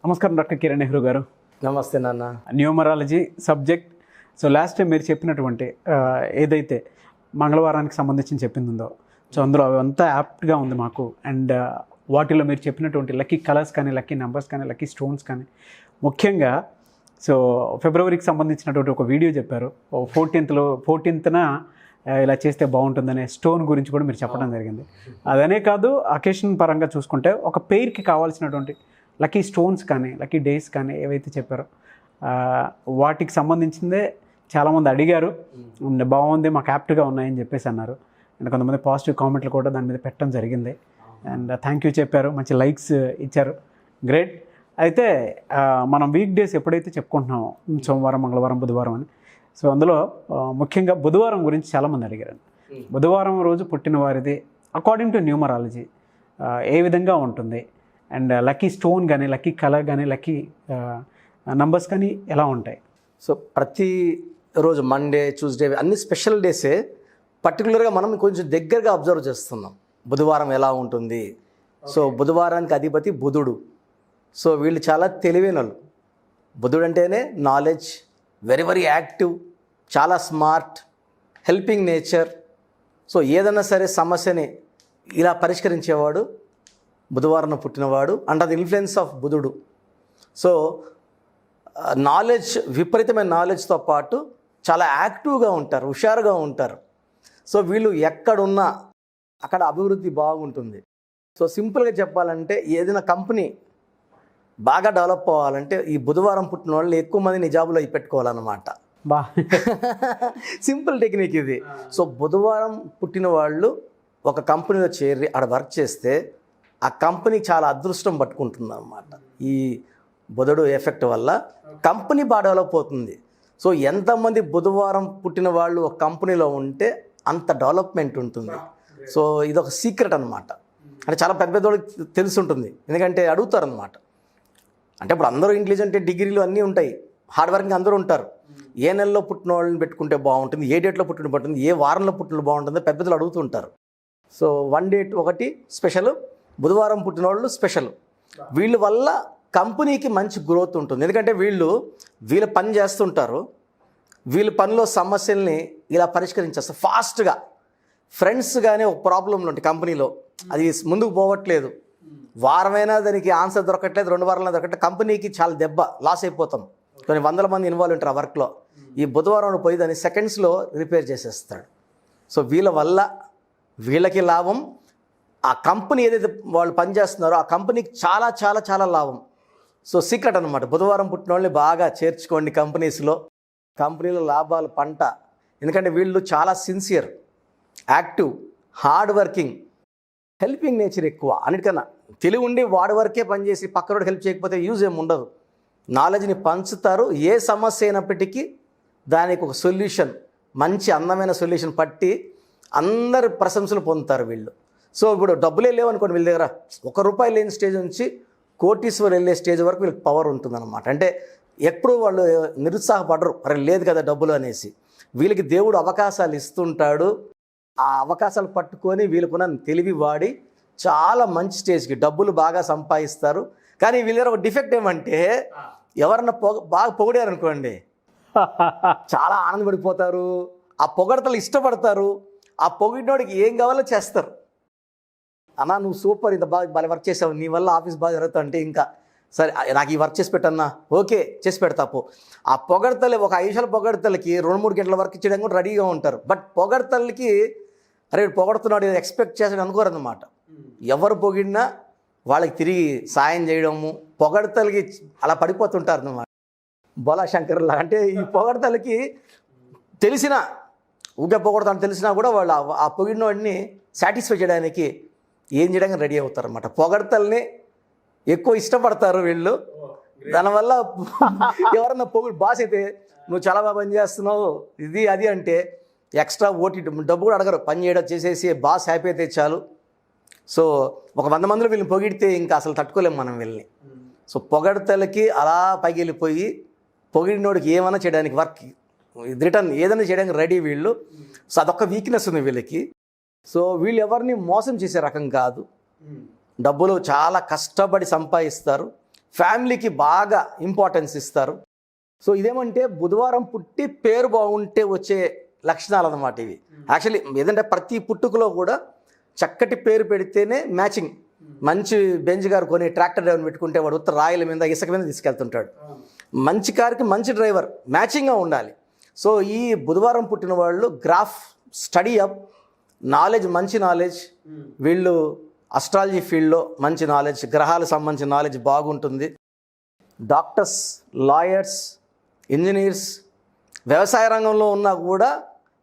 నమస్కారం డాక్టర్ కిరణ్ నెహ్రూ గారు. నమస్తే నాన్న. Numerology subject. So last time మీరు చెప్పినటువంటి ఏదైతే మంగళవారానికి సంబంధించి చెప్పింది ఉందో, సో అందులో అవంతా యాప్ట్గా ఉంది మాకు. అండ్ వాటిలో మీరు చెప్పినటువంటి లక్కీ కలర్స్ కానీ, లక్కీ నెంబర్స్ కానీ, లక్కీ స్టోన్స్ కానీ, ముఖ్యంగా సో ఫిబ్రవరికి సంబంధించినటువంటి ఒక వీడియో చెప్పారు. 14th ఇలా చేస్తే బాగుంటుందనే స్టోన్ గురించి కూడా మీరు చెప్పడం జరిగింది. అదనే కాదు, అకేషన్ పరంగా చూసుకుంటే ఒక పెయిర్కి కావాల్సినటువంటి లక్కీ స్టోన్స్ కానీ, లక్కీ డేస్ కానీ ఏవైతే చెప్పారో వాటికి సంబంధించిందే చాలామంది అడిగారు. బాగుంది, మాకు యాప్ట్గా ఉన్నాయని చెప్పేసి అన్నారు. అండ్ కొంతమంది పాజిటివ్ కామెంట్లు కూడా దాని మీద పెట్టడం జరిగింది. అండ్ థ్యాంక్ యూ చెప్పారు, మంచి లైక్స్ ఇచ్చారు. గ్రేట్. అయితే మనం వీక్ డేస్ ఎప్పుడైతే చెప్పుకుంటున్నామో, సోమవారం, మంగళవారం, బుధవారం అని, సో అందులో ముఖ్యంగా బుధవారం గురించి చాలామంది అడిగారు. బుధవారం రోజు పుట్టిన వారిది అకార్డింగ్ టు న్యూమరాలజీ ఏ విధంగా ఉంటుంది, అండ్ లక్కీ స్టోన్ కానీ, లక్కీ కలర్ కానీ, లక్కీ నంబర్స్ కానీ ఎలా ఉంటాయి? సో ప్రతి రోజు మండే, ట్యూస్డే అన్ని స్పెషల్ డేసే. పర్టికులర్గా మనం కొంచెం దగ్గరగా అబ్జర్వ్ చేస్తున్నాం బుధవారం ఎలా ఉంటుంది. సో బుధవారానికి అధిపతి బుధుడు. సో వీళ్ళు చాలా తెలివైన వాళ్ళు. బుధుడు అంటేనే నాలెడ్జ్, వెరీ వెరీ యాక్టివ్, చాలా స్మార్ట్, హెల్పింగ్ నేచర్. సో ఏదైనా సరే సమస్యని ఇలా పరిష్కరించేవాడు బుధవారం పుట్టినవాడు, అండర్ ది ఇన్ఫ్లుయెన్స్ ఆఫ్ బుధుడు. సో నాలెడ్జ్, విపరీతమైన నాలెడ్జ్తో పాటు చాలా యాక్టివ్గా ఉంటారు, హుషారుగా ఉంటారు. సో వీళ్ళు ఎక్కడున్నా అక్కడ అభివృద్ధి బాగుంటుంది. సో సింపుల్గా చెప్పాలంటే ఏదైనా కంపెనీ బాగా డెవలప్ అవ్వాలంటే ఈ బుధవారం పుట్టిన వాళ్ళు ఎక్కువ మందిని జాబులో పెట్టుకోవాలన్నమాట. సింపుల్ టెక్నిక్ ఇది. సో బుధవారం పుట్టిన వాళ్ళు ఒక కంపెనీలో చేరి అక్కడ వర్క్ చేస్తే ఆ కంపెనీకి చాలా అదృష్టం పట్టుకుంటుంది అన్నమాట. ఈ బుధుడు ఎఫెక్ట్ వల్ల కంపెనీ బాగా డెవలప్ అవుతుంది. సో ఎంతమంది బుధవారం పుట్టిన వాళ్ళు ఒక కంపెనీలో ఉంటే అంత డెవలప్మెంట్ ఉంటుంది. సో ఇది ఒక సీక్రెట్ అనమాట. అంటే చాలా పెద్ద పెద్దవాళ్ళకి తెలిసి ఉంటుంది, ఎందుకంటే అడుగుతారనమాట. అంటే ఇప్పుడు అందరూ ఇంటెలిజెంట్, డిగ్రీలు అన్నీ ఉంటాయి, హార్డ్ వర్కింగ్ అందరూ ఉంటారు. ఏ నెలలో పుట్టిన వాళ్ళని పెట్టుకుంటే బాగుంటుంది, ఏ డేట్లో పుట్టిన బాగుంటుంది, ఏ వారంలో పుట్టిన బాగుంటుంది, పెద్ద పెద్దలు అడుగుతుంటారు. సో వన్ డేట్ ఒకటి స్పెషల్, బుధవారం పుట్టిన వాళ్ళు స్పెషల్. వీళ్ళ వల్ల కంపెనీకి మంచి గ్రోత్ ఉంటుంది. ఎందుకంటే వీళ్ళ పని చేస్తుంటారు, వీళ్ళ పనిలో సమస్యల్ని ఇలా పరిష్కరించేస్తారు ఫాస్ట్గా. ఫ్రెండ్స్ కానీ ఒక ప్రాబ్లంలో ఉంటాయి కంపెనీలో, అది ముందుకు పోవట్లేదు, వారమైనా దానికి ఆన్సర్ దొరకట్లేదు, 2 వారాలు దొరకట్లేదు, కంపెనీకి చాలా దెబ్బ, లాస్ అయిపోతాం. కొన్ని 100 మంది ఇన్వాల్వ్ ఉంటారు ఆ వర్క్లో. ఈ బుధవారం పోయి దాన్ని సెకండ్స్లో రిపేర్ చేసేస్తాడు. సో వీళ్ళ వల్ల వీళ్ళకి లాభం, ఆ కంపెనీ ఏదైతే వాళ్ళు పనిచేస్తున్నారో ఆ కంపెనీకి చాలా చాలా చాలా లాభం. సో సీక్రెట్ అనమాట. బుధవారం పుట్టిన వాళ్ళని బాగా చేర్చుకోండి కంపెనీలో లాభాలు పంట. ఎందుకంటే వీళ్ళు చాలా sincere, active, hard working, helping nature ఎక్కువ. అన్నిటికన్నా తెలివి ఉండి వాడి వరకే పనిచేసి పక్కనోడికి హెల్ప్ చేయకపోతే యూజ్ ఏమి ఉండదు. నాలెడ్జ్ని పంచుతారు. ఏ సమస్య అయినప్పటికీ దానికి ఒక సొల్యూషన్, మంచి అందమైన సొల్యూషన్ పట్టి అందరు ప్రశంసలు పొందుతారు వీళ్ళు. సో ఇప్పుడు డబ్బులే లేవనుకోండి వీళ్ళ దగ్గర, ₹1 లేని స్టేజ్ నుంచి కోటీశ్వరు వెళ్ళే స్టేజ్ వరకు వీళ్ళకి పవర్ ఉంటుందన్నమాట. అంటే ఎప్పుడు వాళ్ళు నిరుత్సాహపడరు, అరే లేదు కదా డబ్బులు అనేసి. వీళ్ళకి దేవుడు అవకాశాలు ఇస్తుంటాడు. ఆ అవకాశాలు పట్టుకొని వీళ్ళకున్న తెలివి వాడి చాలా మంచి స్టేజ్కి డబ్బులు బాగా సంపాదిస్తారు. కానీ వీళ్ళ దగ్గర ఒక డిఫెక్ట్ ఏమంటే, ఎవరన్నా బాగా పొగిడారు అనుకోండి చాలా ఆనందపడిపోతారు, ఆ పొగడతలు ఇష్టపడతారు, ఆ పొగిడినోడికి ఏం కావాలో చేస్తారు. అన్నా నువ్వు సూపర్, ఇంత బాగా వర్క్ చేసావు, నీ వల్ల ఆఫీస్ బాగా జరుగుతా అంటే ఇంకా సరే నాకు ఈ వర్క్ చేసి పెట్టన్నా, ఓకే చేసి పెడతాపు. ఆ పొగడతలు ఒక 5 నిమిషాల పొగడతలకి 2-3 గంటల వర్క్ చేయడానికి కూడా రెడీగా ఉంటారు. బట్ పొగడతలకి అరే పొగడుతున్నాడు ఎక్స్పెక్ట్ చేసాడు అనుకోరు అన్నమాట. ఎవరు పొగిడినా వాళ్ళకి తిరిగి సాయం చేయడము, పొగడతలకి అలా పడిపోతుంటారు అన్నమాట. బోలాశంకర్లా. అంటే ఈ పొగడతలకి తెలిసిన ఊగే పొగడతాను తెలిసినా కూడా వాళ్ళు ఆ పొగిడిన వాడిని సాటిస్ఫై చేయడానికి ఏం చేయడానికి రెడీ అవుతారు అన్నమాట. పొగడతల్ని ఎక్కువ ఇష్టపడతారు వీళ్ళు. దానివల్ల ఎవరన్నా బాస్ అయితే నువ్వు చాలా బాగా పని చేస్తున్నావు ఇది అది అంటే ఎక్స్ట్రా ఓటీ డబ్బు కూడా అడగరు, పని చేయడం చేసేసి బాస్ హ్యాపీ అయితే చాలు. సో ఒక 100 మందిలో వీళ్ళని పొగిడితే ఇంకా అసలు తట్టుకోలేము మనం వీళ్ళని. సో పొగడతలకి అలా పైకి వెళ్ళిపోయి పొగిడినోడికి ఏమైనా చేయడానికి వర్క్ రిటర్న్ ఏదైనా చేయడానికి రెడీ వీళ్ళు. సో అదొక వీక్నెస్ ఉంది వీళ్ళకి. సో వీళ్ళు ఎవరిని మోసం చేసే రకం కాదు. డబ్బులు చాలా కష్టపడి సంపాదిస్తారు, ఫ్యామిలీకి బాగా ఇంపార్టెన్స్ ఇస్తారు. సో ఇదేమంటే బుధవారం పుట్టి పేరు బాగుంటే వచ్చే లక్షణాలు అన్నమాట ఇవి. యాక్చువల్లీ ఏదంటే ప్రతి పుట్టుకలో కూడా చక్కటి పేరు పెడితేనే మ్యాచింగ్. మంచి బెంజ్ గారు కొని ట్రాక్టర్ డ్రైవర్ పెట్టుకుంటే వాడు ఉత్తర రాయల మీద ఇసుక మీద తీసుకెళ్తుంటాడు. మంచి కారుకి మంచి డ్రైవర్ మ్యాచింగ్గా ఉండాలి. సో ఈ బుధవారం పుట్టిన వాళ్ళు గ్రాఫ్ స్టడీ అప్ నాలెడ్జ్, మంచి నాలెడ్జ్, వీళ్ళు అస్ట్రాలజీ ఫీల్డ్లో మంచి నాలెడ్జ్, గ్రహాలకు సంబంధించిన నాలెడ్జ్ బాగుంటుంది. డాక్టర్స్, లాయర్స్, ఇంజనీర్స్, వ్యవసాయ రంగంలో ఉన్నా కూడా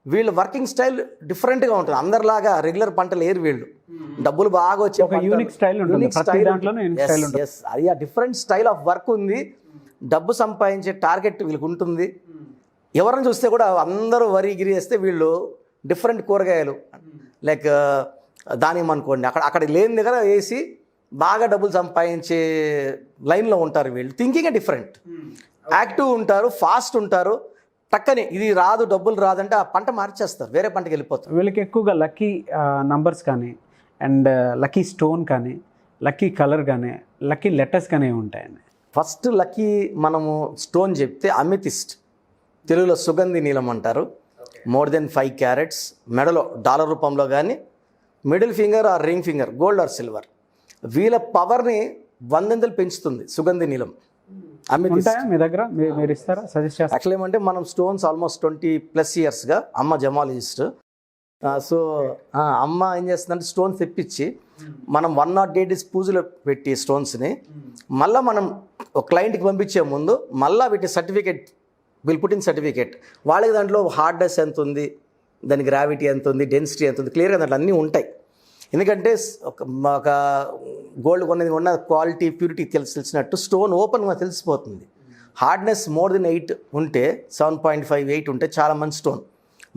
వీళ్ళు వర్కింగ్ స్టైల్ డిఫరెంట్గా ఉంటుంది. అందరిలాగా రెగ్యులర్ పంటలు ఏరు వీళ్ళు. డబ్బులు బాగా వచ్చే యూనిక్ స్టైల్ అది డిఫరెంట్ స్టైల్ ఆఫ్ వర్క్ ఉంది. డబ్బు సంపాదించే టార్గెట్ వీళ్ళకి ఉంటుంది. ఎవరిని చూస్తే కూడా అందరూ వరి గిరి వేస్తే వీళ్ళు డిఫరెంట్ కూరగాయలు లైక్ దానిమ్మ అనుకోండి, అక్కడ లేని దగ్గర వేసి బాగా డబ్బులు సంపాదించే లైన్లో ఉంటారు వీళ్ళు. థింకింగే డిఫరెంట్, యాక్టివ్ ఉంటారు, ఫాస్ట్ ఉంటారు. టక్కని ఇది రాదు, డబ్బులు రాదంటే ఆ పంట మార్చేస్తారు, వేరే పంటకి వెళ్ళిపోతారు. వీళ్ళకి ఎక్కువగా లక్కీ నంబర్స్ కానీ అండ్ లక్కీ స్టోన్ కానీ లక్కీ కలర్ కానీ లక్కీ లెటర్స్ కానీ ఉంటాయండి. ఫస్ట్ లక్కీ మనము స్టోన్ చెప్తే అమితిస్ట్, తెలుగులో సుగంధి నీలం అంటారు. మోర్ దెన్ 5 క్యారెట్స్, మెడలో డాలర్ రూపంలో కానీ, middle finger are ring finger, gold or silver. వీళ్ళ పవర్ని 100 పెంచుతుంది సుగంధి నీలం. మీ దగ్గర మీరు ఇస్తారా, సజెస్ట్ చేస్తారా? యాక్చువల్లీ ఏమంటే మనం స్టోన్స్ ఆల్మోస్ట్ 20+ ఇయర్స్గా అమ్మ జమాలజిస్ట్. సో అమ్మ ఏం చేస్తుందంటే స్టోన్స్ తెప్పించి మనం 108 days పూజలో పెట్టి స్టోన్స్ని మళ్ళీ మనం ఒక క్లయింట్కి పంపించే ముందు మళ్ళీ వీటి సర్టిఫికేట్ వీళ్ళు పుట్టిన సర్టిఫికేట్ వాళ్ళకి దాంట్లో హార్డ్నెస్ ఎంత ఉంది, దాని గ్రావిటీ ఎంత ఉంది, డెన్సిటీ ఎంత ఉంది, క్లియర్గా దాంట్లో అన్నీ ఉంటాయి. ఎందుకంటే ఒక గోల్డ్ ఉన్న క్వాలిటీ, ప్యూరిటీ తెలిసినట్టు స్టోన్ ఓపెన్గా తెలిసిపోతుంది. హార్డ్నెస్ మోర్ దెన్ 8 ఉంటే 7.5, 8 ఉంటే చాలా మంచి స్టోన్.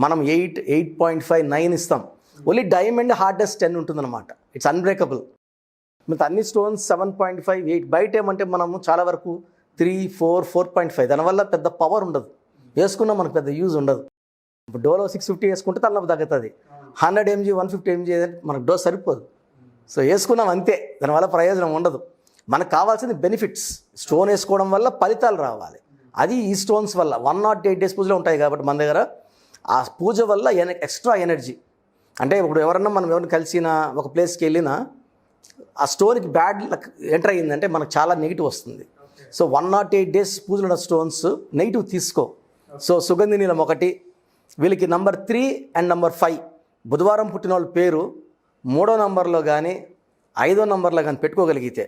మనం 8, 8.5, 9 ఇస్తాం. ఓన్లీ డైమండ్ హార్డ్నెస్ 10 ఉంటుందన్నమాట. It's unbreakable. మిగతా అన్ని స్టోన్స్ 7.5, 8. బయట ఏమంటే మనము చాలా వరకు 3, 4, 4.5. దానివల్ల పెద్ద పవర్ ఉండదు, వేసుకున్నా మనకు పెద్ద యూజ్ ఉండదు. ఇప్పుడు డోలో 650 వేసుకుంటే తలనొప్పి తగ్గుతుంది. 100 mg, 150 mg మనకు డోస్ సరిపోదు. సో వేసుకున్నాం అంతే, దానివల్ల ప్రయోజనం ఉండదు. మనకు కావాల్సింది బెనిఫిట్స్. స్టోన్ వేసుకోవడం వల్ల ఫలితాలు రావాలి. అది ఈ స్టోన్స్ వల్ల 108 days పూజలో ఉంటాయి కాబట్టి మన దగ్గర ఆ పూజ వల్ల ఎక్స్ట్రా ఎనర్జీ. అంటే ఇప్పుడు ఎవరన్నా మనం ఎవరిని కలిసిన ఒక ప్లేస్కి వెళ్ళినా ఆ స్టోన్కి బ్యాడ్ లక్ ఎంటర్ అయ్యిందంటే మనకు చాలా నెగిటివ్ వస్తుంది. సో 108 days పూజలు ఉన్న స్టోన్స్ నెగిటివ్ తీసుకో. సో సుగంధి నీలం ఒకటి. వీళ్ళకి నెంబర్ 3 అండ్ నెంబర్ 5 బుధవారం పుట్టిన వాళ్ళ పేరు 3వ నంబర్లో కానీ 5వ నంబర్లో కానీ పెట్టుకోగలిగితే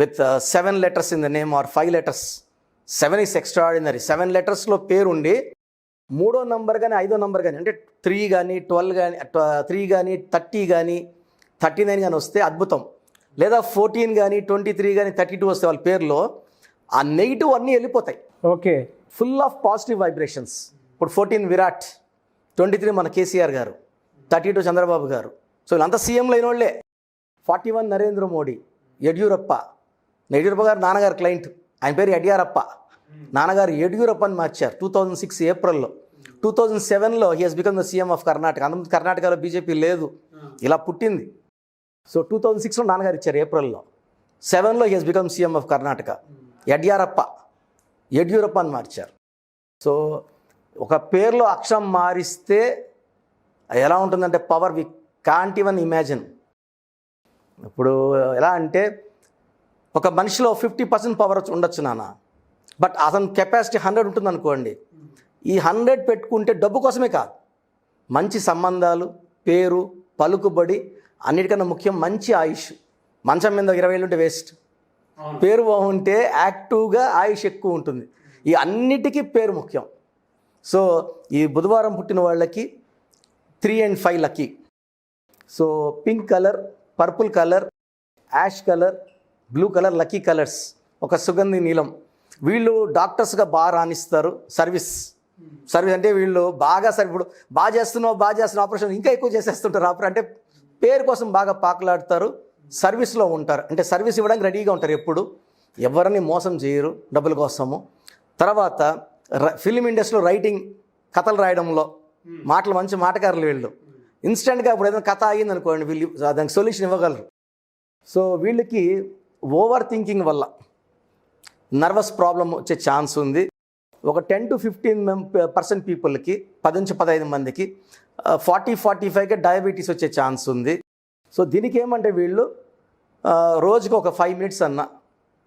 with 7 letters in the name or 5 letters. 7 is extraordinary. 7 lettersలో పేరు ఉండి 3వ నంబర్ కానీ 5వ నంబర్ కానీ అంటే 3 కానీ 12 కానీ 3 కానీ 30 కానీ 39 కానీ వస్తే అద్భుతం. లేదా 14 కానీ 23 కానీ 32 వస్తే వాళ్ళ పేరులో ఆ నెగిటివ్ అన్నీ వెళ్ళిపోతాయి. Okay, full of positive vibrations. ఇప్పుడు 14 విరాట్, 23 మన కేసీఆర్ గారు, 32 చంద్రబాబు గారు. సో వీళ్ళంతా సీఎంలు అయిన వాళ్ళే. 41 నరేంద్ర మోడీ, యడ్యూరప్ప గారు నాన్నగారు క్లయింట్, ఆయన పేరు యడ్యారప్ప, నాన్నగారు యడ్యూరప్ప అని మార్చారు 2006 ఏప్రిల్లో. 2007లో he has become the CM of Karnataka. అంతకుముందు కర్ణాటకలో బీజేపీ లేదు, ఇలా పుట్టింది. సో 2006లో నాన్నగారు ఇచ్చారు ఏప్రిల్లో. 7లో he has become CM of Karnataka. Yediyurappa అని మార్చారు. సో ఒక పేరులో అక్షరం మారిస్తే ఎలా ఉంటుందంటే power we can't even imagine. ఇప్పుడు ఎలా అంటే ఒక మనిషిలో 50% పవర్ ఉండొచ్చు నాన్న, బట్ అతని కెపాసిటీ 100 ఉంటుంది అనుకోండి. ఈ 100 పెట్టుకుంటే డబ్బు కోసమే కాదు, మంచి సంబంధాలు, పేరు, పలుకుబడి, అన్నిటికన్నా ముఖ్యం మంచి ఆయుష్. మంచం మీద 20 ఏళ్ళు ఉంటే వేస్ట్. పేరు బాగుంటే యాక్టివ్గా ఆయుష్ ఎక్కువ ఉంటుంది. ఈ అన్నిటికీ పేరు ముఖ్యం. సో ఈ బుధవారం పుట్టిన వాళ్ళకి 3 and 5 lucky. So pink colour, purple colour, ash colour, blue colour lucky colours. ఒక సుగంధి నీలం. వీళ్ళు డాక్టర్స్గా బాగా రాణిస్తారు. సర్వీస్ అంటే వీళ్ళు ఇప్పుడు బాగా చేస్తున్న ఆపరేషన్ ఇంకా ఎక్కువ చేసేస్తుంటారు. అంటే పేరు కోసం బాగా పాకులాడతారు, సర్వీస్లో ఉంటారు. అంటే సర్వీస్ ఇవ్వడానికి రెడీగా ఉంటారు ఎప్పుడు, ఎవరిని మోసం చేయరు డబ్బుల కోసము. తర్వాత ఫిలిం ఇండస్ట్రీలో రైటింగ్, కథలు రాయడంలో మంచి మాటకారులు వీళ్ళు. ఇన్స్టెంట్గా ఇప్పుడు ఏదైనా కథ అయ్యింది అనుకోండి, వీళ్ళు దానికి సొల్యూషన్ ఇవ్వగలరు. సో వీళ్ళకి ఓవర్ థింకింగ్ వల్ల నర్వస్ ప్రాబ్లం వచ్చే ఛాన్స్ ఉంది. ఒక 10 to 15% పీపుల్కి, 10 నుంచి 15 మందికి 40-45కే డయాబెటీస్ వచ్చే ఛాన్స్ ఉంది. సో దీనికి ఏమంటే వీళ్ళు రోజుకి ఒక 5 minutes అన్న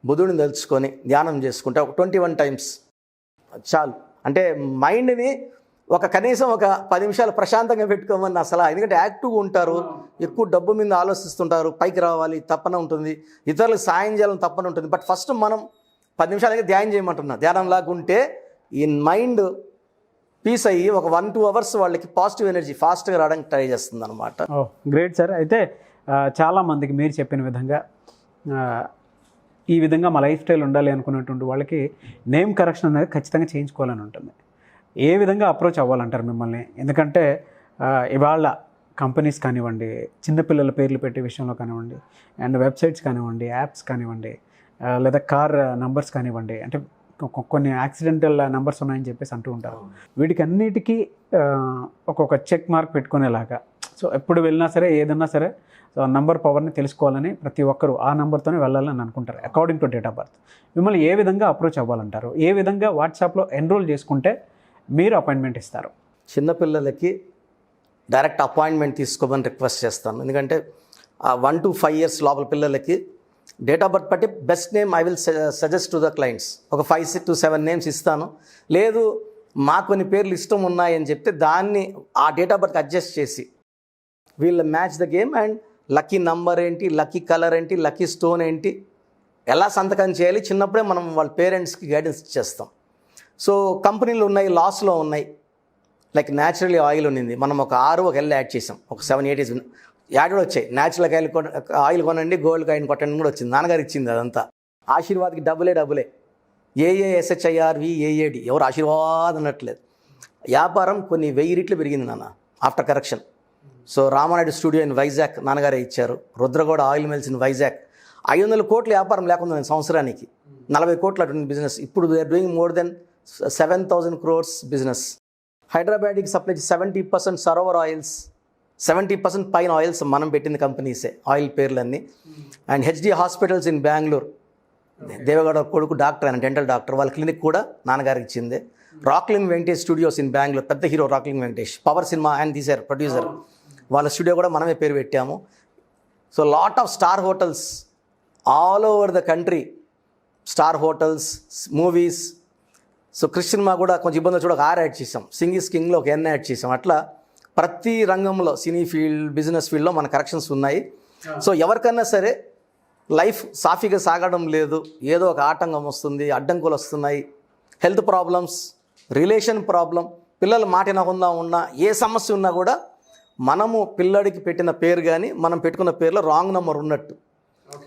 బుధుడిని తెలుసుకొని ధ్యానం చేసుకుంటే ఒక 21 times చాలు. అంటే మైండ్ని కనీసం ఒక 10 నిమిషాలు ప్రశాంతంగా పెట్టుకోమని అసలు. ఎందుకంటే యాక్టివ్గా ఉంటారు, ఎక్కువ డబ్బు మీద ఆలోచిస్తుంటారు, పైకి రావాలి తప్పన ఉంటుంది, ఇతరులకు సాయం చేయాలని తప్పన ఉంటుంది. బట్ ఫస్ట్ మనం 10 నిమిషాలకి ధ్యానం చేయమంటున్నా. ధ్యానంలాగా ఉంటే ఈ మైండ్ పీస్ అయ్యి ఒక 1-2 hours వాళ్ళకి పాజిటివ్ ఎనర్జీ ఫాస్ట్గా రావడానికి ట్రై చేస్తుంది అనమాట. Great sir. అయితే చాలామందికి మీరు చెప్పిన విధంగా ఈ విధంగా మా లైఫ్ స్టైల్ ఉండాలి అనుకున్నటువంటి వాళ్ళకి నేమ్ కరెక్షన్ అనేది ఖచ్చితంగా చేయించుకోవాలని ఉంటుంది. ఏ విధంగా అప్రోచ్ అవ్వాలంటారు మిమ్మల్ని? ఎందుకంటే ఇవాళ కంపెనీస్ కానివ్వండి, చిన్నపిల్లల పేర్లు పెట్టే విషయంలో కానివ్వండి, అండ్ వెబ్సైట్స్ కానివ్వండి, యాప్స్ కానివ్వండి, లేదా కార్ నంబర్స్ కానివ్వండి, అంటే కొన్ని యాక్సిడెంటల్ నెంబర్స్ ఉన్నాయని చెప్పేసి అంటూ ఉంటారు. వీటికి అన్నిటికీ ఒక్కొక్క చెక్ మార్క్ పెట్టుకునేలాగా, సో ఎప్పుడు వెళ్ళినా సరే ఏదన్నా సరే నంబర్ పవర్ని తెలుసుకోవాలని ప్రతి ఒక్కరూ ఆ నెంబర్తోనే వెళ్ళాలని అనుకుంటారు according to date of birth. మిమ్మల్ని ఏ విధంగా అప్రోచ్ అవ్వాలంటారు? ఏ విధంగా వాట్సాప్లో ఎన్రోల్ చేసుకుంటే మీరు అపాయింట్మెంట్ ఇస్తారు? చిన్నపిల్లలకి డైరెక్ట్ అపాయింట్మెంట్ తీసుకోమని రిక్వెస్ట్ చేస్తాను. ఎందుకంటే 1 to 5 years లోపల పిల్లలకి డేట్ ఆఫ్ బర్త్ బట్టి best name I will suggest to the clients. ఒక 5 to 7 names ఇస్తాను. లేదు మాకు కొన్ని పేర్లు ఇష్టం ఉన్నాయని చెప్తే దాన్ని ఆ డేట్ ఆఫ్ బర్త్ అడ్జస్ట్ చేసి వీళ్ళ match the game and lucky number ఏంటి, లక్కీ కలర్ ఏంటి, లక్కీ స్టోన్ ఏంటి, ఎలా సంతకం చేయాలి చిన్నప్పుడే మనం వాళ్ళ పేరెంట్స్కి గైడెన్స్ ఇచ్చేస్తాం. సో కంపెనీలు ఉన్నాయి, లాస్లో ఉన్నాయి. లైక్ న్యాచురలీ ఆయిల్ ఉన్నింది, మనం ఒక 6 ఒక L యాడ్ చేసాం, ఒక 7-8 యాడ్ కూడా వచ్చాయి. న్యాచురల్ ఆయిల్ కొనండి, గోల్డ్ కాయిన్ కొట్టండి కూడా వచ్చింది, నాన్నగారు ఇచ్చింది అదంతా. ఆశీర్వాద్కి డబ్బులే AASHIRVAAD, ఎవరు ఆశీర్వాద్ అనట్లేదు. వ్యాపారం కొన్ని 1000 రెట్లు పెరిగింది నాన్న after correction. So Ramanaidu studio in Vizag నాన్నగారే ఇచ్చారు. Rudragowda oil mills in Vizag 500 కోట్ల వ్యాపారం లేకుండా సంవత్సరానికి 40 కోట్ల అటువంటి బిజినెస్. ఇప్పుడు we're doing more than 7,000 crores business. హైదరాబాద్కి సప్లై 70% సరోవర్ ఆయిల్స్, 70% పైన ఆయిల్స్ మనం పెట్టిన కంపెనీసే, ఆయిల్ పేర్లన్నీ. And HD hospitals in Bengaluru, Deve Gowda కొడుకు డాక్టర్, ఆయన డెంటల్ డాక్టర్, వాళ్ళ క్లినిక్ కూడా నాన్నగారికి ఇచ్చిందే. రాక్లింగ్ వెంకటేష్ స్టూడియోస్ ఇన్ బెంగళూరు, పెద్ద హీరో రాక్లింగ్ వెంకటేష్, పవర్ సినిమా ఆయన తీశారు, ప్రొడ్యూసర్, వాళ్ళ స్టూడియో కూడా మనమే పేరు పెట్టాము. So lot of star hotels all over the country, star hotels, movies. So Christian మా కూడా కొంచెం ఇబ్బంది వచ్చి ఒక 6 యాడ్ చేసాం, సింగ్ ఈస్ కింగ్లో ఒక N యాడ్ చేసాం. అట్లా ప్రతి రంగంలో సినీ ఫీల్డ్, బిజినెస్ ఫీల్డ్లో మన కరెక్షన్స్ ఉన్నాయి. సో ఎవరికన్నా సరే లైఫ్ సాఫీగా సాగడం లేదు, ఏదో ఒక ఆటంకం వస్తుంది, అడ్డంకులు వస్తున్నాయి, హెల్త్ ప్రాబ్లమ్స్, రిలేషన్ ప్రాబ్లం, పిల్లలు మాట వినకుండా ఉన్నా, ఏ సమస్య ఉన్నా కూడా మనము పిల్లడికి పెట్టిన పేరు కానీ మనం పెట్టుకున్న పేరులో రాంగ్ నెంబర్ ఉన్నట్టు,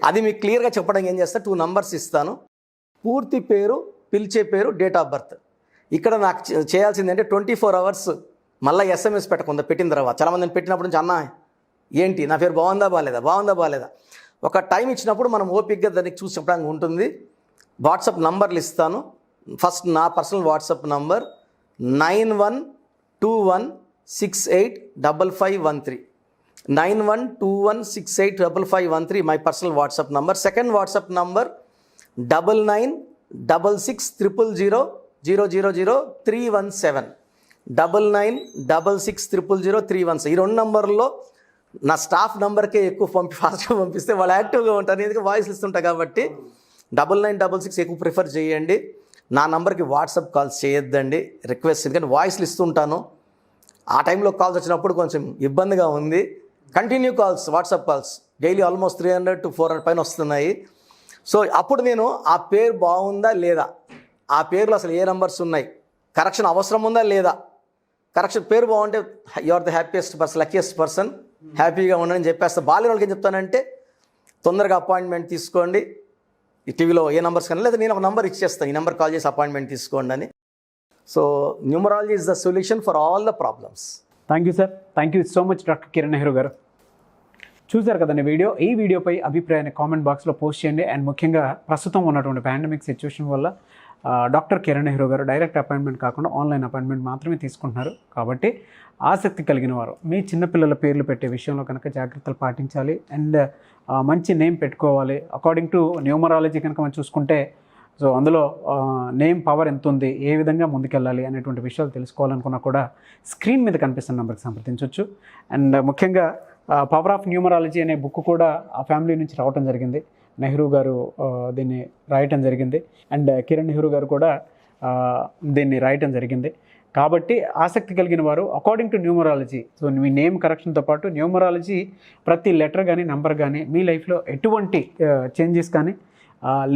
అది మీకు క్లియర్గా చెప్పడానికి ఏం చేస్తా, 2 numbers ఇస్తాను. పూర్తి పేరు, పిలిచే పేరు, డేట్ ఆఫ్ బర్త్. ఇక్కడ నాకు చేయాల్సింది అంటే 24 hours మళ్ళీ SMS పెట్టకుండా పెట్టిన తర్వాత. చాలామంది పెట్టినప్పుడు నుంచి అన్న ఏంటి నా పేరు బాగుందా బాగాలేదా ఒక టైం ఇచ్చినప్పుడు మనం ఓపిక్గా దానికి చూసి చెప్పడానికి ఉంటుంది. వాట్సాప్ నంబర్లు ఇస్తాను. ఫస్ట్ నా personal WhatsApp number 9121685513, 9121685513 my personal WhatsApp number. Second WhatsApp number 9966000317, 9966000317. ఈ 2 నంబర్లో నా స్టాఫ్ నెంబర్కే ఎక్కువ ఫాస్ట్గా పంపిస్తే వాళ్ళు యాక్టివ్గా ఉంటారు. ఎందుకంటే వాయిస్లు ఇస్తుంటా కాబట్టి 9966 ఎక్కువ ప్రిఫర్ చేయండి. నా నంబర్కి వాట్సాప్ కాల్స్ చేయొద్దండి, రిక్వెస్ట్. ఎందుకంటే వాయిస్లు ఇస్తుంటాను, ఆ టైంలో కాల్స్ వచ్చినప్పుడు కొంచెం ఇబ్బందిగా ఉంది. Continue calls, WhatsApp calls daily almost 300 to 400 పైన వస్తున్నాయి. సో అప్పుడు నేను ఆ పేరు బాగుందా లేదా, ఆ పేరులో అసలు ఏ నెంబర్స్ ఉన్నాయి, కరెక్షన్ అవసరం ఉందా లేదా, కరెక్షన్ పేరు బాగుంటే you are the happiest person, luckiest person, హ్యాపీగా ఉండని చెప్పేస్తా. బాల్య వాళ్ళకి ఏం చెప్తానంటే తొందరగా అపాయింట్మెంట్ తీసుకోండి, ఈ టీవీలో ఏ నెంబర్స్ కానీ, లేదా నేను ఒక నెంబర్ ఇచ్చేస్తాను, ఈ నెంబర్ కాల్ చేసి అపాయింట్మెంట్ తీసుకోండి అని. So numerology is the solution for all the problems. Thank you sir, thank you so much doctor Kiran Nehru గారు. చూసారు కదండి వీడియో. ఈ వీడియోపై అభిప్రాయాన్ని కామెంట్ బాక్స్లో పోస్ట్ చేయండి. అండ్ ముఖ్యంగా ప్రస్తుతం ఉన్నటువంటి పాండమిక్ సిచ్యువేషన్ వల్ల డాక్టర్ కిరణ్ నెహ్రూ గారు డైరెక్ట్ అపాయింట్మెంట్ కాకుండా ఆన్లైన్ అపాయింట్మెంట్ మాత్రమే తీసుకుంటున్నారు. కాబట్టి ఆసక్తి కలిగిన వారు మీ చిన్నపిల్లల పేర్లు పెట్టే విషయంలో కనుక జాగ్రత్తలు పాటించాలి. అండ్ మంచి నేమ్ పెట్టుకోవాలి. అకార్డింగ్ టు న్యూమరాలజీ కనుక మనం చూసుకుంటే సో అందులో నేమ్ పవర్ ఎంత ఉంది, ఏ విధంగా ముందుకెళ్ళాలి అనేటువంటి విషయాలు తెలుసుకోవాలనుకున్నా కూడా స్క్రీన్ మీద కనిపిస్తున్న నెంబర్కి సంప్రదించవచ్చు. అండ్ ముఖ్యంగా పవర్ ఆఫ్ న్యూమరాలజీ అనే బుక్ కూడా ఆ ఫ్యామిలీ నుంచి రావటం జరిగింది. నెహ్రూ గారు దీన్ని రాయటం జరిగింది, అండ్ కిరణ్ నెహ్రూ గారు కూడా దీన్ని రాయటం జరిగింది. కాబట్టి ఆసక్తి కలిగిన వారు అకార్డింగ్ టు న్యూమరాలజీ, సో మీ నేమ్ కరెక్షన్తో పాటు న్యూమరాలజీ ప్రతి లెటర్ కానీ నెంబర్ కానీ మీ లైఫ్లో ఎటువంటి చేంజెస్ కానీ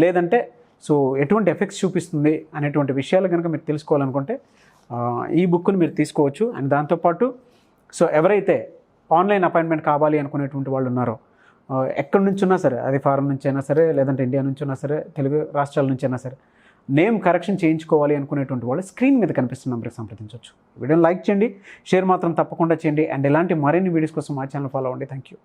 లేదంటే సో ఎటువంటి ఎఫెక్ట్స్ చూపిస్తుంది అనేటువంటి విషయాలు కనుక మీరు తెలుసుకోవాలనుకుంటే ఈ బుక్ని మీరు తీసుకోవచ్చు. అండ్ దాంతోపాటు సో ఎవరైతే ఆన్లైన్ అపాయింట్మెంట్ కావాలి అనుకునేటువంటి వాళ్ళు ఉన్నారో, ఎక్కడి నుంచి ఉన్నా సరే, అది ఫారెన్ నుంచి అయినా సరే, లేదంటే ఇండియా నుంచి ఉన్నా సరే, తెలుగు రాష్ట్రాల నుంచి అయినా సరే, నేమ్ కరెక్షన్ చేయించుకోవాలి అనుకునేటువంటి వాళ్ళు స్క్రీన్ మీద కనిపిస్తున్న నెంబర్కి సంప్రదించవచ్చు. వీడియోని లైక్ చేయండి, షేర్ మాత్రం తప్పకుండా చేయండి. అండ్ ఇలాంటి మరిన్ని వీడియోస్ కోసం మా ఛానల్ ఫాలో అవ్వండి. Thank you.